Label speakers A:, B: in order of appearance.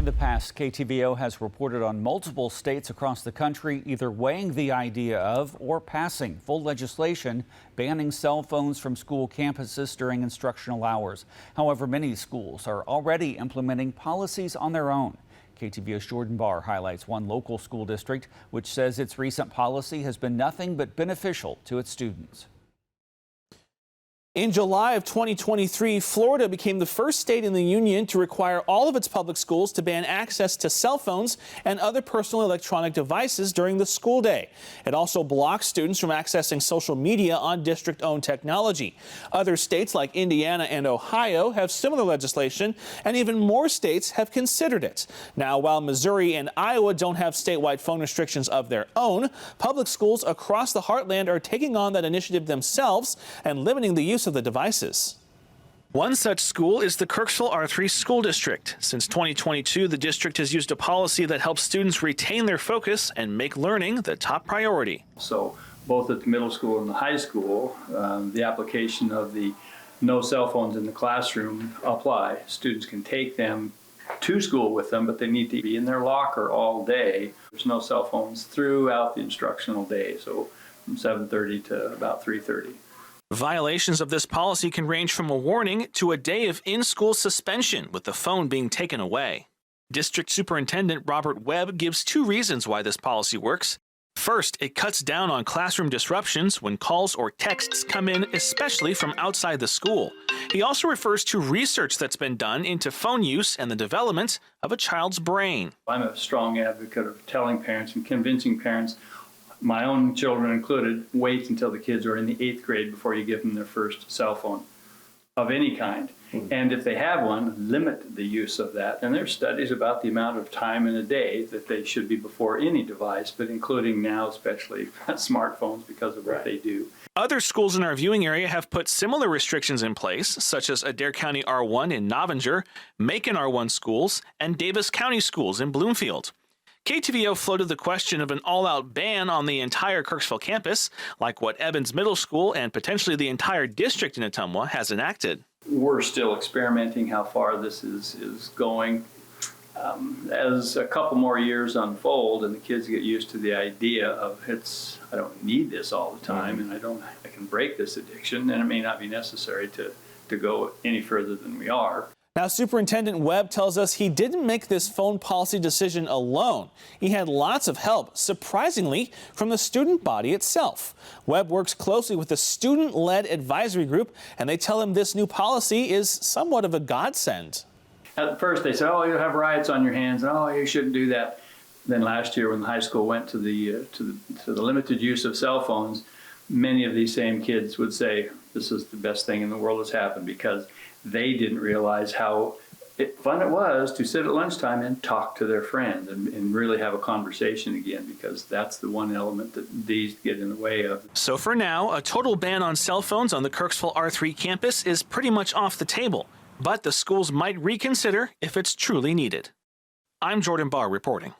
A: the past, KTVO has reported on multiple states across the country either weighing the idea of or passing full legislation banning cell phones from school campuses during instructional hours. However, many schools are already implementing policies on their own. KTVO's Jordan Barr highlights one local school district which says its recent policy has been nothing but beneficial to its students.
B: In July of 2023, Florida became the first state in the union to require all of its public schools to ban access to cell phones and other personal electronic devices during the school day. It also blocks students from accessing social media on district-owned technology. Other states like Indiana and Ohio have similar legislation, and even more states have considered it. Now, while Missouri and Iowa don't have statewide phone restrictions of their own, public schools across the heartland are taking on that initiative themselves and limiting the use of the devices.
C: One such school is the Kirksville R3 School District. Since 2022, the district has used a policy that helps students retain their focus and make learning the top priority.
D: So both at the middle school and the high school, the application of the no cell phones in the classroom apply. Students can take them to school with them, but they need to be in their locker all day. There's no cell phones throughout the instructional day, so from 7:30 to about 3:30.
C: Violations of this policy can range from a warning to a day of in-school suspension with the phone being taken away. District Superintendent Robert Webb gives two reasons why this policy works. First, it cuts down on classroom disruptions when calls or texts come in, especially from outside the school. He also refers to research that's been done into phone use and the development of a child's brain.
D: I'm a strong advocate of telling parents and convincing parents, my own children included, wait until the kids are in the 8th grade before you give them their first cell phone of any kind. And if they have one, limit the use of that. And there's studies about the amount of time in a day that they should be before any device, but including now especially smartphones because of what they do.
C: Other schools in our viewing area have put similar restrictions in place, such as Adair County R1 in Novinger, Macon R1 schools, and Davis County schools in Bloomfield. KTVO floated the question of an all-out ban on the entire Kirksville campus, like what Evans Middle School and potentially the entire district in Ottumwa has enacted.
D: We're still experimenting how far this is going. As a couple more years unfold and the kids get used to the idea of I don't need this all the time and I can break this addiction, then it may not be necessary to go any further than we are.
B: Now, Superintendent Webb tells us he didn't make this phone policy decision alone. He had lots of help, surprisingly, from the student body itself. Webb works closely with the student-led advisory group, and they tell him this new policy is somewhat of a godsend.
D: At first, they said, "Oh, you'll have riots on your hands, and oh, you shouldn't do that." Then last year, when the high school went to the limited use of cell phones, many of these same kids would say, "This is the best thing in the world that's happened," because they didn't realize how fun it was to sit at lunchtime and talk to their friends and really have a conversation again, because that's the one element that these get in the way of.
C: So for now, a total ban on cell phones on the Kirksville R3 campus is pretty much off the table, but the schools might reconsider if it's truly needed. I'm Jordan Barr reporting.